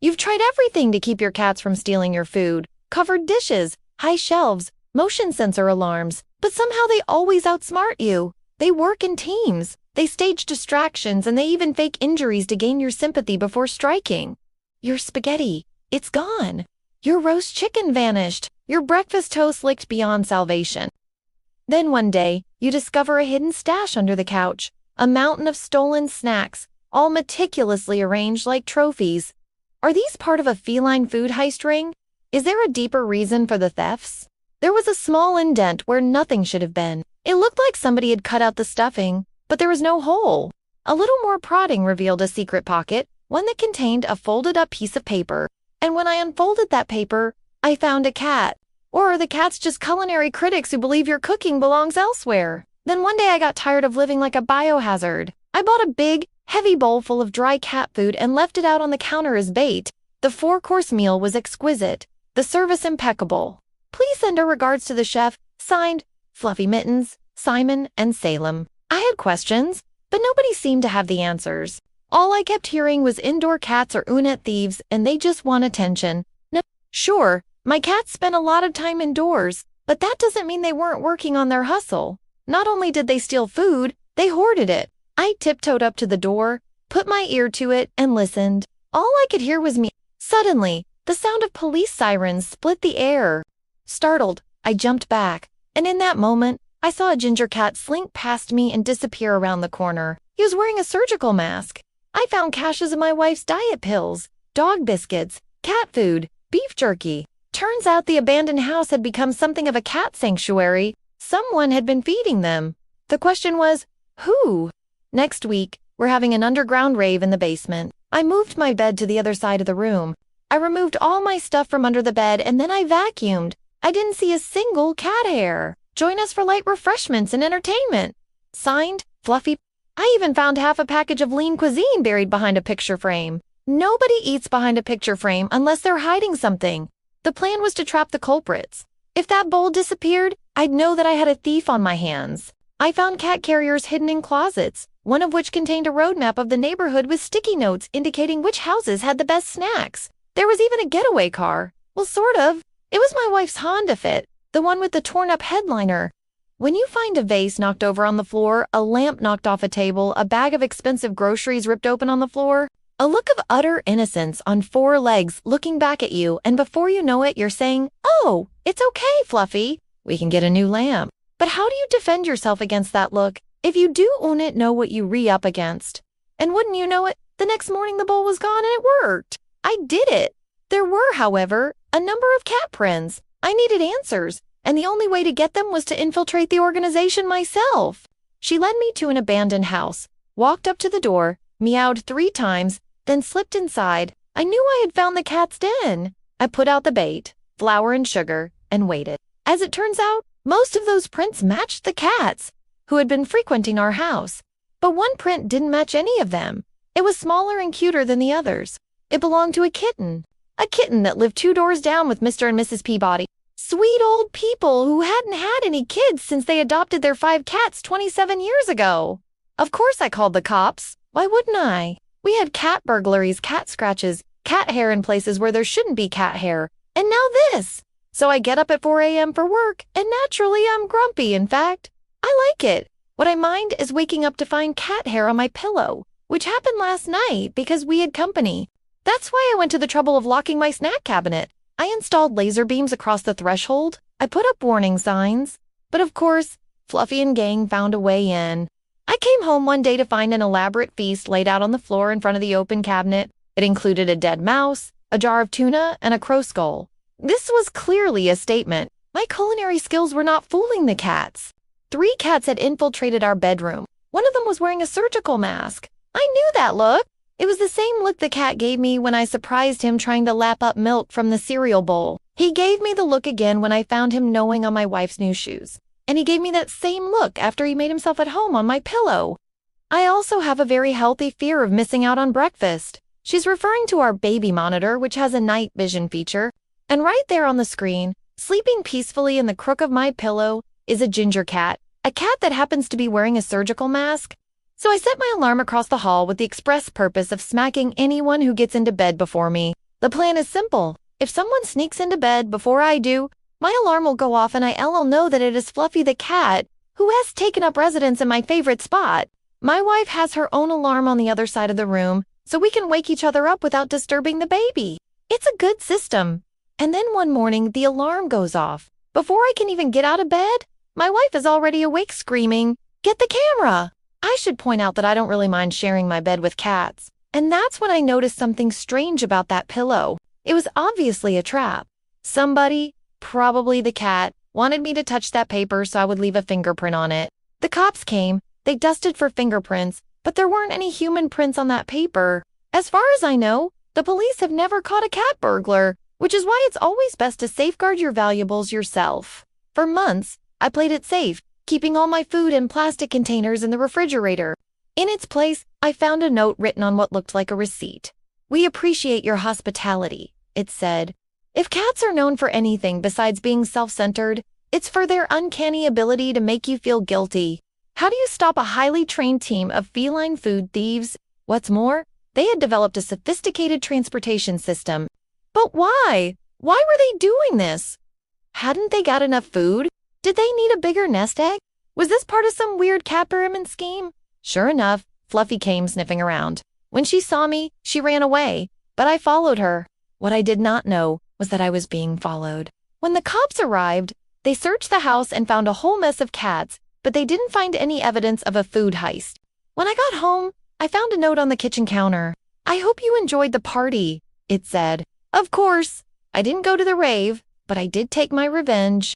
You've tried everything to keep your cats from stealing your food. Covered dishes, high shelves, motion sensor alarms, but somehow they always outsmart you. They work in teams. They stage distractions and they even fake injuries to gain your sympathy before striking. Your spaghetti, it's gone. Your roast chicken vanished. Your breakfast toast licked beyond salvation. Then one day, you discover a hidden stash under the couch, a mountain of stolen snacks, all meticulously arranged like trophies. Are these part of a feline food heist ring? Is there a deeper reason for the thefts? There was a small indent where nothing should have been. It looked like somebody had cut out the stuffing, but there was no hole. A little more prodding revealed a secret pocket, one that contained a folded-up piece of paper. And when I unfolded that paper, I found a cat. Or are the cats just culinary critics who believe your cooking belongs elsewhere? Then one day I got tired of living like a biohazard. I bought a big, heavy bowl full of dry cat food and left it out on the counter as bait. The 4-course meal was exquisite, the service impeccable. Please send our regards to the chef, signed, Fluffy Mittens, Simon, and Salem. I had questions, but nobody seemed to have the answers. All I kept hearing was indoor cats are Unet thieves and they just want attention. No, sure, my cats spent a lot of time indoors, but that doesn't mean they weren't working on their hustle. Not only did they steal food, they hoarded it. I tiptoed up to the door, put my ear to it, and listened. All I could hear was me. Suddenly, the sound of police sirens split the air. Startled, I jumped back, and in that moment, I saw a ginger cat slink past me and disappear around the corner. He was wearing a surgical mask. I found caches of my wife's diet pills, dog biscuits, cat food, beef jerky. Turns out the abandoned house had become something of a cat sanctuary. Someone had been feeding them. The question was, who? Next week, we're having an underground rave in the basement. I moved my bed to the other side of the room. I removed all my stuff from under the bed and then I vacuumed. I didn't see a single cat hair. Join us for light refreshments and entertainment. Signed, Fluffy. I even found half a package of lean cuisine buried behind a picture frame. Nobody eats behind a picture frame unless they're hiding something. The plan was to trap the culprits. If that bowl disappeared, I'd know that I had a thief on my hands. I found cat carriers hidden in closets, one of which contained a roadmap of the neighborhood with sticky notes indicating which houses had the best snacks. There was even a getaway car. Well, sort of. It was my wife's Honda Fit, the one with the torn-up headliner. When you find a vase knocked over on the floor, a lamp knocked off a table, a bag of expensive groceries ripped open on the floor, a look of utter innocence on 4 legs looking back at you, and before you know it, you're saying, "Oh, it's okay, Fluffy. We can get a new lamp." But how do you defend yourself against that look if you do own it, know what you re-up against? And wouldn't you know it, the next morning the bowl was gone and it worked. I did it. There were, however, a number of cat prints. I needed answers, and the only way to get them was to infiltrate the organization myself. She led me to an abandoned house, walked up to the door, meowed 3 times, then slipped inside. I knew I had found the cat's den. I put out the bait, flour and sugar, and waited. As it turns out, most of those prints matched the cats, who had been frequenting our house. But one print didn't match any of them. It was smaller and cuter than the others. It belonged to a kitten that lived 2 doors down with Mr. and Mrs. Peabody. Sweet old people who hadn't had any kids since they adopted their 5 cats 27 years ago. Of course I called the cops. Why wouldn't I? We had cat burglaries, cat scratches, cat hair in places where there shouldn't be cat hair. And now this. So I get up at 4 a.m. for work, and naturally I'm grumpy, in fact. I like it. What I mind is waking up to find cat hair on my pillow, which happened last night because we had company. That's why I went to the trouble of locking my snack cabinet. I installed laser beams across the threshold. I put up warning signs. But of course, Fluffy and gang found a way in. I came home one day to find an elaborate feast laid out on the floor in front of the open cabinet. It included a dead mouse, a jar of tuna, and a crow skull. This was clearly a statement. My culinary skills were not fooling the cats. 3 cats had infiltrated our bedroom. One of them was wearing a surgical mask. I knew that look. It was the same look the cat gave me when I surprised him trying to lap up milk from the cereal bowl. He gave me the look again when I found him gnawing on my wife's new shoes. And he gave me that same look after he made himself at home on my pillow. I also have a very healthy fear of missing out on breakfast. She's referring to our baby monitor, which has a night vision feature. And right there on the screen, sleeping peacefully in the crook of my pillow, is a ginger cat, a cat that happens to be wearing a surgical mask. So I set my alarm across the hall with the express purpose of smacking anyone who gets into bed before me. The plan is simple. If someone sneaks into bed before I do, my alarm will go off and I'll know that it is Fluffy the cat, who has taken up residence in my favorite spot. My wife has her own alarm on the other side of the room, so we can wake each other up without disturbing the baby. It's a good system. And then one morning, the alarm goes off. Before I can even get out of bed, my wife is already awake screaming, "Get the camera!" I should point out that I don't really mind sharing my bed with cats. And that's when I noticed something strange about that pillow. It was obviously a trap. Somebody, probably the cat, wanted me to touch that paper so I would leave a fingerprint on it. The cops came, they dusted for fingerprints, but there weren't any human prints on that paper. As far as I know, the police have never caught a cat burglar, which is why it's always best to safeguard your valuables yourself. For months, I played it safe, keeping all my food in plastic containers in the refrigerator. In its place, I found a note written on what looked like a receipt. "We appreciate your hospitality," it said. If cats are known for anything besides being self-centered, it's for their uncanny ability to make you feel guilty. How do you stop a highly trained team of feline food thieves? What's more, they had developed a sophisticated transportation system. But why? Why were they doing this? Hadn't they got enough food? Did they need a bigger nest egg? Was this part of some weird cat pyramid scheme? Sure enough, Fluffy came sniffing around. When she saw me, she ran away, but I followed her. What I did not know was that I was being followed. When the cops arrived, they searched the house and found a whole mess of cats, but they didn't find any evidence of a food heist. When I got home, I found a note on the kitchen counter. "I hope you enjoyed the party," it said. Of course, I didn't go to the rave, but I did take my revenge.